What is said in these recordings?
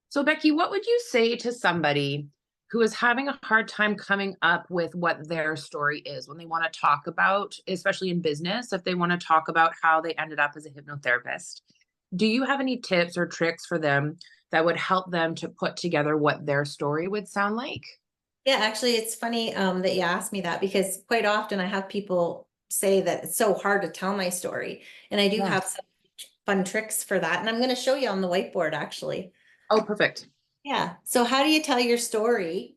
So, Becky, what would you say to somebody who is having a hard time coming up with what their story is when they want to talk about, especially in business, if they want to talk about how they ended up as a hypnotherapist? Do you have any tips or tricks for them that would help them to put together what their story would sound like? Yeah, actually, it's funny that you asked me that because quite often I have people say that it's so hard to tell my story. And I do Yeah. have some fun tricks for that. And I'm going to show you on the whiteboard, actually. Oh, perfect. Yeah. So, how do you tell your story?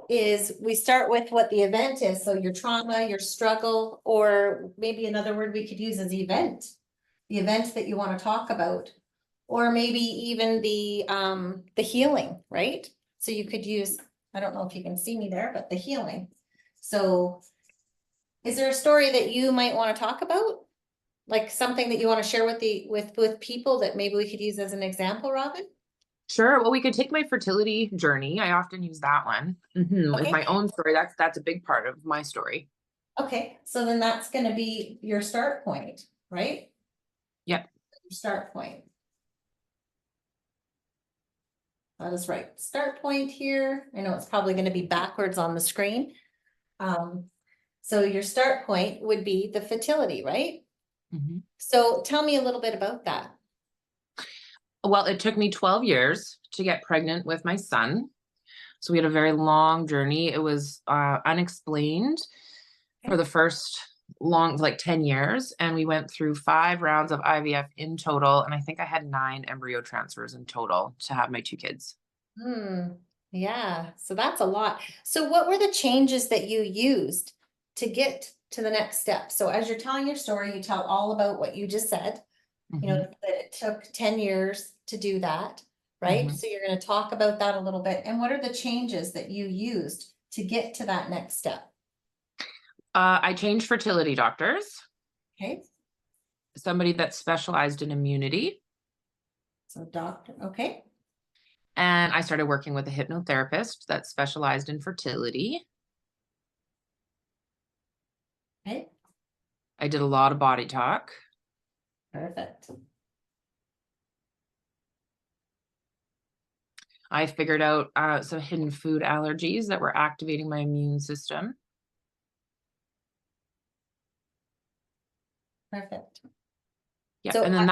Is we start with what the event is. So, your trauma, your struggle, or maybe another word we could use is the event that you want to talk about, or maybe even the healing, right? So you could use, I don't know if you can see me there, but the healing. So is there a story that you might want to talk about? Like something that you want to share with with people that maybe we could use as an example, Robyn? Sure. Well, we could take my fertility journey. I often use that one. With Okay. my own story. That's a big part of my story. Okay. So then that's going to be your start point, right? Yep. Your start point. That is right. Start point here. I know it's probably going to be backwards on the screen. Um, so your start point would be the fertility, right? Mhm. So tell me a little bit about that. Well, it took me 12 years to get pregnant with my son. So we had a very long journey. It was unexplained for Okay. the first long, like 10 years. And we went through 5 rounds of IVF in total. And I think I had 9 embryo transfers in total to have my 2 kids. Hmm. Yeah. So that's a lot. So what were the changes that you used to get to the next step? So as you're telling your story, you tell all about what you just said, Hmm. that it took 10 years to do that, right? Hmm. So you're going to talk about that a little bit. And what are the changes that you used to get to that next step? I changed fertility doctors, Okay. somebody that specialized in immunity. So doctor, okay. And I started working with a hypnotherapist that specialized in fertility. Okay. I did a lot of body talk. Perfect. I figured out some hidden food allergies that were activating my immune system. Perfect. Yeah, So and then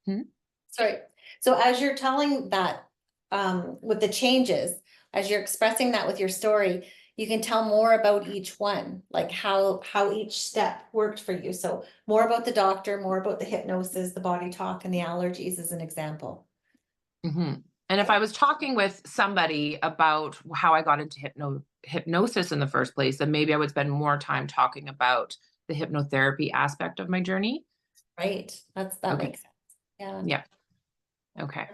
Hmm? sorry. So as you're telling that with the changes, as you're expressing that with your story, you can tell more about each one, like how each step worked for you. So more about the doctor, more about the hypnosis, the body talk, and the allergies as an example. Hmm. And if I Okay. was talking with somebody about how I got into hypnosis in the first place, then maybe I would spend more time talking about the hypnotherapy aspect of my journey. Right. That Okay. makes sense. Yeah. Yeah. Okay.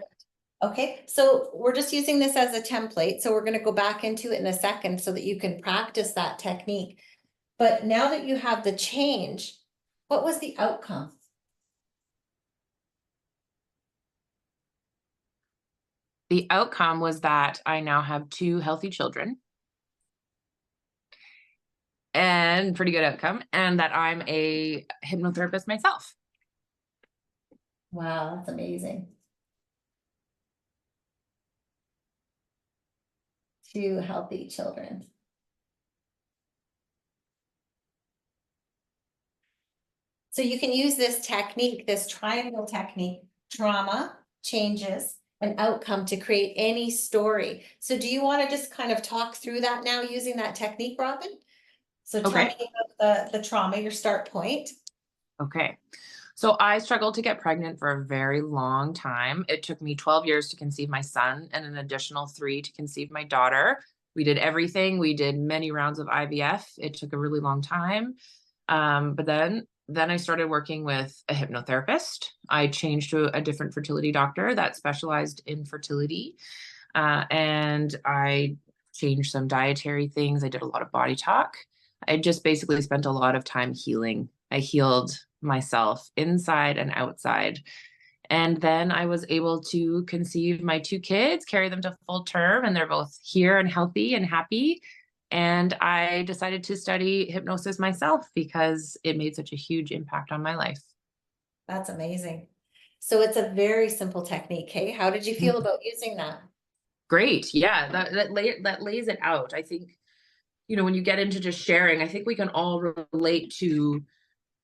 Okay, so we're just using this as a template. So we're going to go back into it in a second so that you can practice that technique. But now that you have the change, what was the outcome? The outcome was that I now have 2 healthy children, and pretty good outcome, and that I'm a hypnotherapist myself. Wow, that's amazing. 2 healthy children. So you can use this technique, this triangle technique, trauma, changes, and outcome to create any story. So do you want to just kind of talk through that now using that technique, Robyn? So tell me Okay. about the trauma, your start point. Okay. So I struggled to get pregnant for a very long time. It took me 12 years to conceive my son and an additional 3 to conceive my daughter. We did everything. We did many rounds of IVF. It took a really long time. But then I started working with a hypnotherapist. I changed to a different fertility doctor that specialized in fertility. And I changed some dietary things. I did a lot of body talk. I just basically spent a lot of time healing. I healed myself inside and outside. And then I was able to conceive my 2 kids, carry them to full term, and they're both here and healthy and happy. And I decided to study hypnosis myself because it made such a huge impact on my life. That's amazing. So it's a very simple technique. Hey, how did you feel Mhm. about using that? Great. Yeah, that lays it out. I think, when you get into just sharing, I think we can all relate to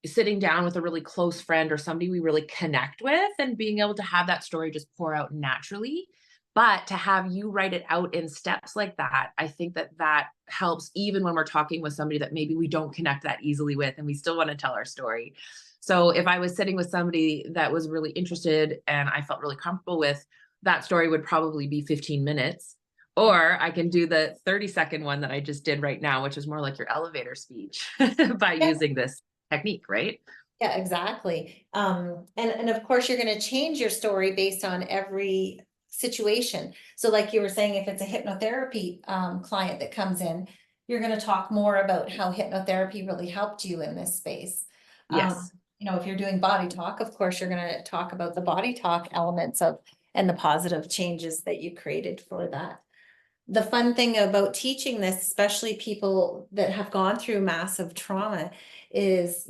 sitting down with a really close friend or somebody we really connect with and being able to have that story just pour out naturally. But to have you write it out in steps like that, I think that that helps even when we're talking with somebody that maybe we don't connect that easily with and we still want to tell our story. So if I was sitting with somebody that was really interested and I felt really comfortable with, that story would probably be 15 minutes. Or I can do the 30-second one that I just did right now, which is more like your elevator speech by Yeah, using this technique, right? yeah, exactly. And of course, you're going to change your story based on every situation. So, like you were saying, if it's a hypnotherapy client that comes in, you're going to talk more about how hypnotherapy really helped you in this space. Um, Yes. if you're doing body talk, of course, you're going to talk about the body talk elements of and the positive changes that you created for that. The fun thing about teaching this, especially people that have gone through massive trauma, is,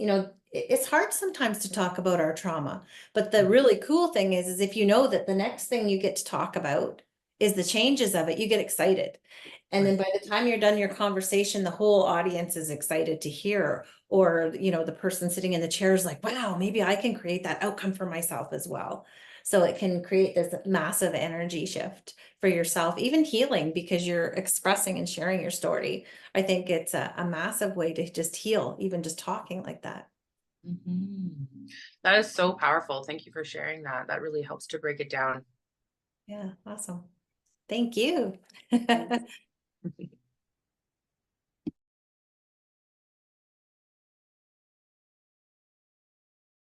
it's hard sometimes to talk about our trauma. But the Mhm. really cool thing is if you know that the next thing you get to talk about is the changes of it, you get excited. And then Right. by the time you're done your conversation, the whole audience is excited to hear, or, the person sitting in the chair is like, wow, maybe I can create that outcome for myself as well. So it can create this massive energy shift for yourself, even healing because you're expressing and sharing your story. I think it's a massive way to just heal, even just talking like that. Mhm. That is so powerful. Thank you for sharing that. That really helps to break it down. Yeah, awesome. Thank you. Thanks.